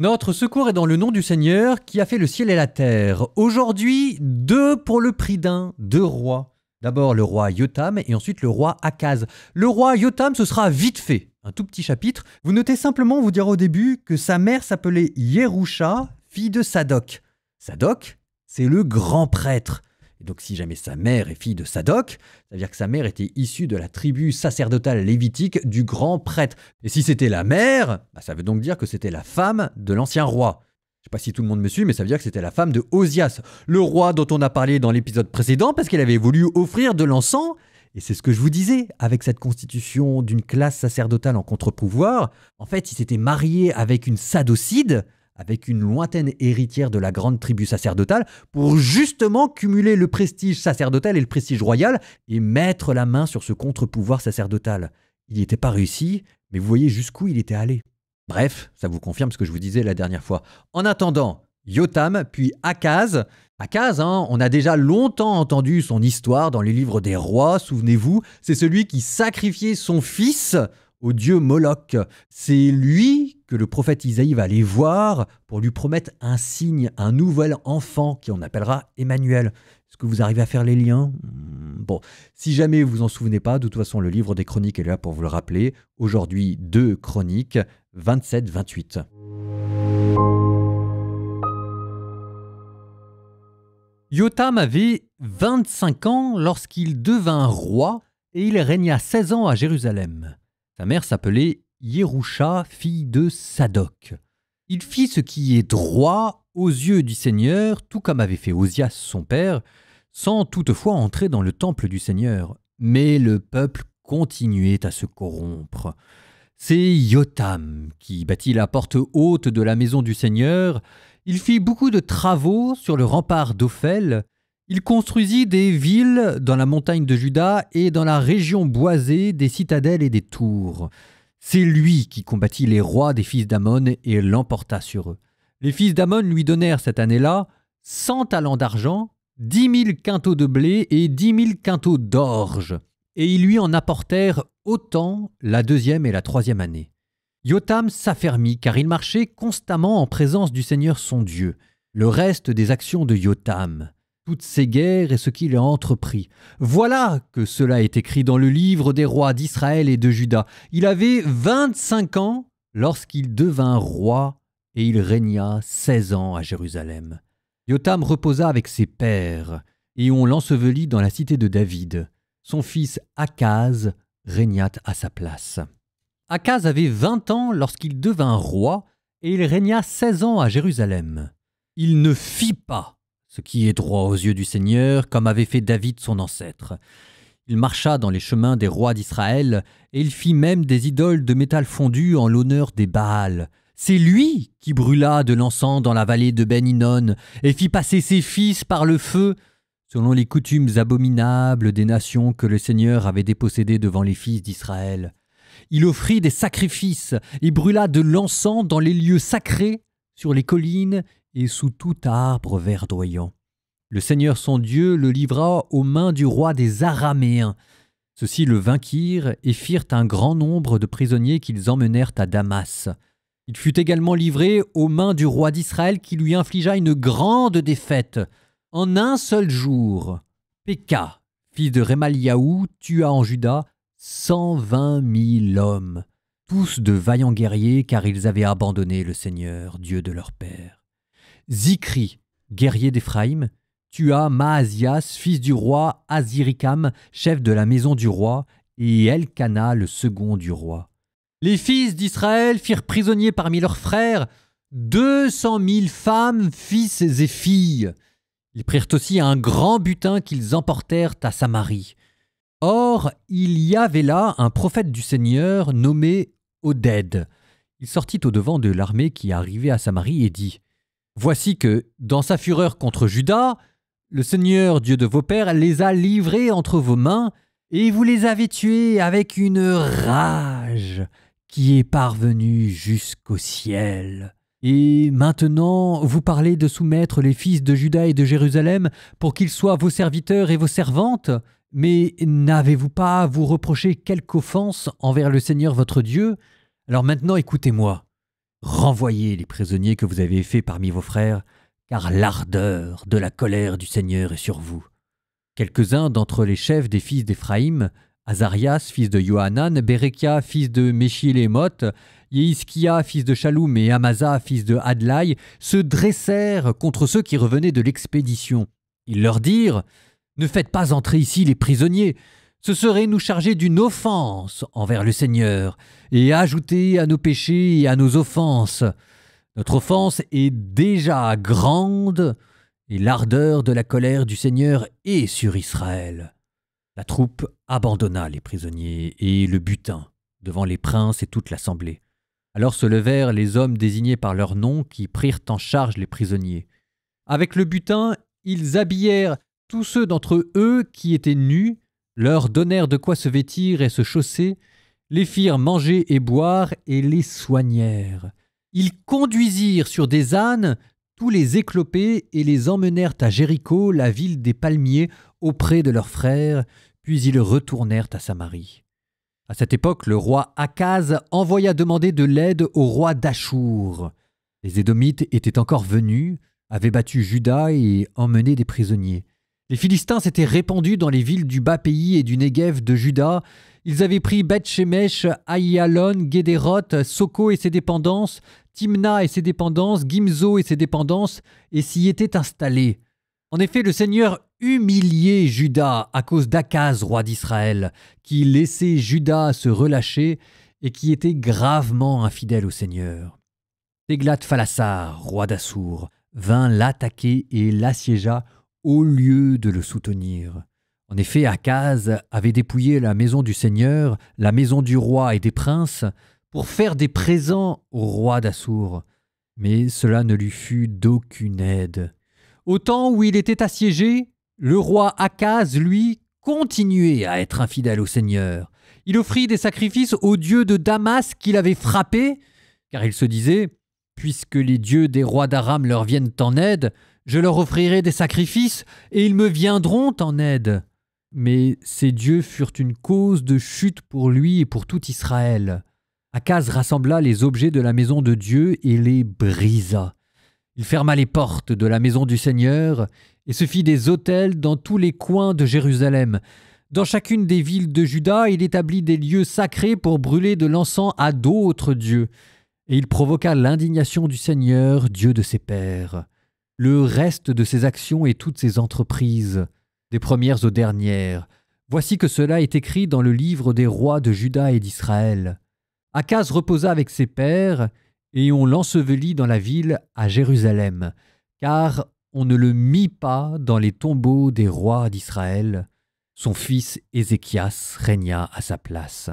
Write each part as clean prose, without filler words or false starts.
Notre secours est dans le nom du Seigneur qui a fait le ciel et la terre. Aujourd'hui, 2 pour le prix d'un, 2 rois. D'abord le roi Yotam et ensuite le roi Akaz. Le roi Yotam, ce sera vite fait. Un tout petit chapitre. Vous notez simplement, vous dire au début, que sa mère s'appelait Yerusha, fille de Sadoc. Sadoc, c'est le grand prêtre. Et donc si jamais sa mère est fille de Sadoc, ça veut dire que sa mère était issue de la tribu sacerdotale lévitique du grand prêtre. Et si c'était la mère, ça veut donc dire que c'était la femme de l'ancien roi. Je ne sais pas si tout le monde me suit, mais ça veut dire que c'était la femme de Osias, le roi dont on a parlé dans l'épisode précédent, parce qu'elle avait voulu offrir de l'encens. Et c'est ce que je vous disais, avec cette constitution d'une classe sacerdotale en contre-pouvoir, en fait, il s'était marié avec une sadocide, avec une lointaine héritière de la grande tribu sacerdotale, pour justement cumuler le prestige sacerdotal et le prestige royal, et mettre la main sur ce contre-pouvoir sacerdotal. Il n'y était pas réussi, mais vous voyez jusqu'où il était allé. Bref, ça vous confirme ce que je vous disais la dernière fois. En attendant, Yotam, puis Akaz. Akaz, on a déjà longtemps entendu son histoire dans les livres des rois, souvenez-vous, c'est celui qui sacrifiait son fils au dieu Moloch. C'est lui que le prophète Isaïe va aller voir pour lui promettre un signe, un nouvel enfant qui on appellera Emmanuel. Est-ce que vous arrivez à faire les liens ? Bon, si jamais vous en souvenez pas, de toute façon le livre des Chroniques est là pour vous le rappeler. Aujourd'hui, 2 Chroniques, 27-28. Yotam avait 25 ans lorsqu'il devint roi et il régna 16 ans à Jérusalem. Sa mère s'appelait Yerusha, fille de Sadoc. Il fit ce qui est droit aux yeux du Seigneur, tout comme avait fait Osias son père, sans toutefois entrer dans le temple du Seigneur. Mais le peuple continuait à se corrompre. C'est Yotam qui bâtit la porte haute de la maison du Seigneur. Il fit beaucoup de travaux sur le rempart d'Ophel. Il construisit des villes dans la montagne de Juda et dans la région boisée des citadelles et des tours. C'est lui qui combattit les rois des fils d'Ammon et l'emporta sur eux. Les fils d'Ammon lui donnèrent cette année-là 100 talents d'argent, 10 000 quintaux de blé et 10 000 quintaux d'orge. Et ils lui en apportèrent autant la 2e et la 3e année. Yotam s'affermit car il marchait constamment en présence du Seigneur son Dieu. Le reste des actions de Yotam, toutes ses guerres et ce qu'il a entrepris. Voilà que cela est écrit dans le livre des rois d'Israël et de Juda. Il avait 25 ans lorsqu'il devint roi et il régna 16 ans à Jérusalem. Yotam reposa avec ses pères et on l'ensevelit dans la cité de David. Son fils Akaz régna à sa place. Akaz avait 20 ans lorsqu'il devint roi et il régna 16 ans à Jérusalem. Il ne fit pas ce qui est droit aux yeux du Seigneur, comme avait fait David son ancêtre. Il marcha dans les chemins des rois d'Israël et il fit même des idoles de métal fondu en l'honneur des Baals. C'est lui qui brûla de l'encens dans la vallée de Ben-Hinnom et fit passer ses fils par le feu, selon les coutumes abominables des nations que le Seigneur avait dépossédées devant les fils d'Israël. Il offrit des sacrifices et brûla de l'encens dans les lieux sacrés, sur les collines et sous tout arbre verdoyant. Le Seigneur son Dieu le livra aux mains du roi des Araméens. Ceux-ci le vainquirent et firent un grand nombre de prisonniers qu'ils emmenèrent à Damas. Il fut également livré aux mains du roi d'Israël qui lui infligea une grande défaite. En un seul jour, Péka, fils de Remaliaou, tua en Juda 120 000 hommes, tous de vaillants guerriers car ils avaient abandonné le Seigneur, Dieu de leur père. Zikri, guerrier d'Éphraïm, tua Maasias, fils du roi Azirikam, chef de la maison du roi, et Elkana, le second du roi. Les fils d'Israël firent prisonniers parmi leurs frères 200 000 femmes, fils et filles. Ils prirent aussi un grand butin qu'ils emportèrent à Samarie. Or, il y avait là un prophète du Seigneur nommé Oded. Il sortit au-devant de l'armée qui arrivait à Samarie et dit « Voici que, dans sa fureur contre Juda, le Seigneur, Dieu de vos pères, les a livrés entre vos mains, et vous les avez tués avec une rage qui est parvenue jusqu'au ciel. Et maintenant, vous parlez de soumettre les fils de Juda et de Jérusalem pour qu'ils soient vos serviteurs et vos servantes. Mais n'avez-vous pas à vous reprocher quelque offense envers le Seigneur votre Dieu? Alors maintenant, écoutez-moi. renvoyez les prisonniers que vous avez faits parmi vos frères, car l'ardeur de la colère du Seigneur est sur vous. » Quelques-uns d'entre les chefs des fils d'Éphraïm, Azarias, fils de Johanan, Bérekia, fils de Meshilémoth, Yehiskia, fils de Shaloum, et Amasa, fils de Hadlaï, se dressèrent contre ceux qui revenaient de l'expédition. Ils leur dirent « Ne faites pas entrer ici les prisonniers, ce serait nous charger d'une offense envers le Seigneur, et ajouter à nos péchés et à nos offenses. Notre offense est déjà grande, et l'ardeur de la colère du Seigneur est sur Israël. » La troupe abandonna les prisonniers et le butin devant les princes et toute l'assemblée. Alors se levèrent les hommes désignés par leur nom qui prirent en charge les prisonniers. Avec le butin, ils habillèrent tous ceux d'entre eux qui étaient nus, leur donnèrent de quoi se vêtir et se chausser, les firent manger et boire et les soignèrent. Ils conduisirent sur des ânes tous les éclopés et les emmenèrent à Jéricho, la ville des palmiers, auprès de leurs frères, puis ils retournèrent à Samarie. À cette époque, le roi Akaz envoya demander de l'aide au roi d'Achour. Les Édomites étaient encore venus, avaient battu Juda et emmené des prisonniers. Les Philistins s'étaient répandus dans les villes du bas pays et du Néguev de Juda. Ils avaient pris Beth-Shemesh, Aïalon, Guédéroth, Soko et ses dépendances, Timna et ses dépendances, Gimzo et ses dépendances, et s'y étaient installés. En effet, le Seigneur humiliait Juda à cause d'Akaz, roi d'Israël, qui laissait Juda se relâcher et qui était gravement infidèle au Seigneur. Téglat-Phalasar, roi d'Assour, vint l'attaquer et l'assiégea au lieu de le soutenir. En effet, Akaz avait dépouillé la maison du Seigneur, la maison du roi et des princes, pour faire des présents au roi d'Assour. Mais cela ne lui fut d'aucune aide. Au temps où il était assiégé, le roi Akaz, lui, continuait à être infidèle au Seigneur. Il offrit des sacrifices aux dieux de Damas qu'il avait frappés, car il se disait « Puisque les dieux des rois d'Aram leur viennent en aide, je leur offrirai des sacrifices et ils me viendront en aide. » Mais ces dieux furent une cause de chute pour lui et pour tout Israël. Akaz rassembla les objets de la maison de Dieu et les brisa. Il ferma les portes de la maison du Seigneur et se fit des autels dans tous les coins de Jérusalem. Dans chacune des villes de Juda, il établit des lieux sacrés pour brûler de l'encens à d'autres dieux. Et il provoqua l'indignation du Seigneur, Dieu de ses pères. Le reste de ses actions et toutes ses entreprises, des premières aux dernières, voici que cela est écrit dans le livre des rois de Juda et d'Israël. Akaz reposa avec ses pères, et on l'ensevelit dans la ville à Jérusalem, car on ne le mit pas dans les tombeaux des rois d'Israël. Son fils Ézéchias régna à sa place.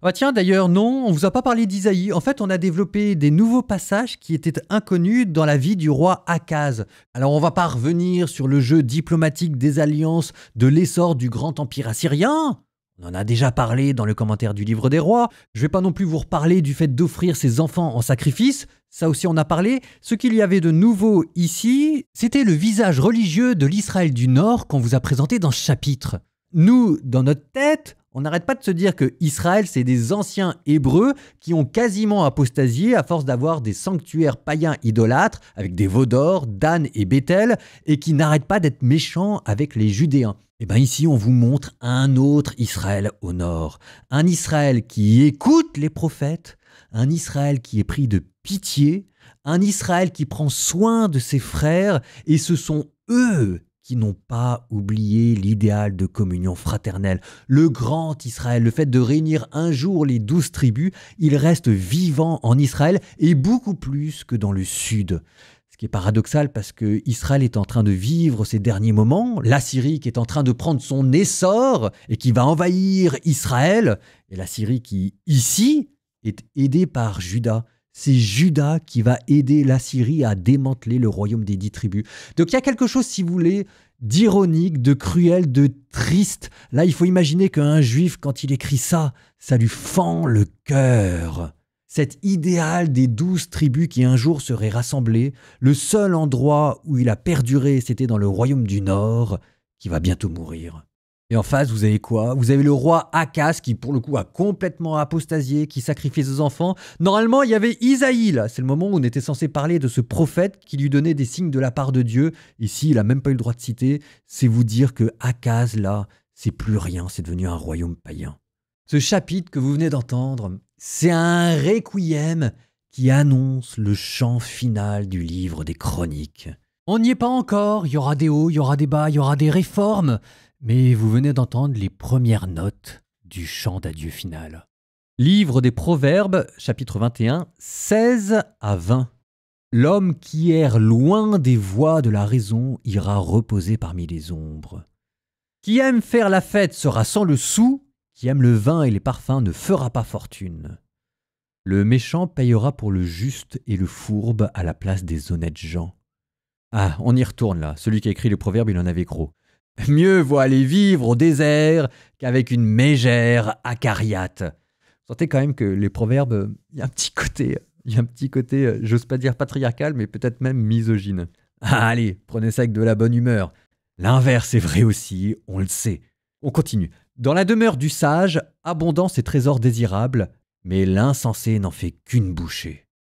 Ah tiens, d'ailleurs, non, on ne vous a pas parlé d'Isaïe. En fait, on a développé des nouveaux passages qui étaient inconnus dans la vie du roi Akaz. Alors, on ne va pas revenir sur le jeu diplomatique des alliances de l'essor du grand empire assyrien. On en a déjà parlé dans le commentaire du livre des rois. Je ne vais pas non plus vous reparler du fait d'offrir ses enfants en sacrifice. Ça aussi, on a parlé. Ce qu'il y avait de nouveau ici, c'était le visage religieux de l'Israël du Nord qu'on vous a présenté dans ce chapitre. Nous, dans notre tête, on n'arrête pas de se dire que Israël, c'est des anciens Hébreux qui ont quasiment apostasié à force d'avoir des sanctuaires païens idolâtres avec des veaux d'or, Dan et Béthel, et qui n'arrêtent pas d'être méchants avec les Judéens. Et bien ici, on vous montre un autre Israël au nord. Un Israël qui écoute les prophètes, un Israël qui est pris de pitié, un Israël qui prend soin de ses frères, et ce sont eux qui n'ont pas oublié l'idéal de communion fraternelle. Le grand Israël, le fait de réunir un jour les 12 tribus, il reste vivant en Israël et beaucoup plus que dans le sud. Ce qui est paradoxal parce que Israël est en train de vivre ses derniers moments, l'Assyrie qui est en train de prendre son essor et qui va envahir Israël, et l'Assyrie qui, ici, est aidée par Juda. C'est Juda qui va aider l'Assyrie à démanteler le royaume des 10 tribus. Donc il y a quelque chose, si vous voulez, d'ironique, de cruel, de triste. Là, il faut imaginer qu'un juif, quand il écrit ça, ça lui fend le cœur. Cet idéal des 12 tribus qui un jour seraient rassemblées, le seul endroit où il a perduré, c'était dans le royaume du Nord, qui va bientôt mourir. Et en face, vous avez quoi? Vous avez le roi Akaz qui, pour le coup, a complètement apostasié, qui sacrifie ses enfants. Normalement, il y avait Isaïe, là. C'est le moment où on était censé parler de ce prophète qui lui donnait des signes de la part de Dieu. Ici, il n'a même pas eu le droit de citer. C'est vous dire que Akaz, là, c'est plus rien. C'est devenu un royaume païen. Ce chapitre que vous venez d'entendre, c'est un requiem qui annonce le chant final du livre des Chroniques. On n'y est pas encore. Il y aura des hauts, il y aura des bas, il y aura des réformes. Mais vous venez d'entendre les premières notes du chant d'adieu final. Livre des Proverbes, chapitre 21, 16 à 20. L'homme qui erre loin des voies de la raison ira reposer parmi les ombres. Qui aime faire la fête sera sans le sou, qui aime le vin et les parfums ne fera pas fortune. Le méchant payera pour le juste et le fourbe à la place des honnêtes gens. Ah, on y retourne là, celui qui a écrit les Proverbes, il en avait gros. Mieux vaut aller vivre au désert qu'avec une mégère acariate. Vous sentez quand même que les proverbes, il y a un petit côté, j'ose pas dire patriarcal, mais peut-être même misogyne. Ah, allez, prenez ça avec de la bonne humeur. L'inverse est vrai aussi, on le sait. On continue. Dans la demeure du sage, abondance et trésors désirables, mais l'insensé n'en fait qu'une bouchée.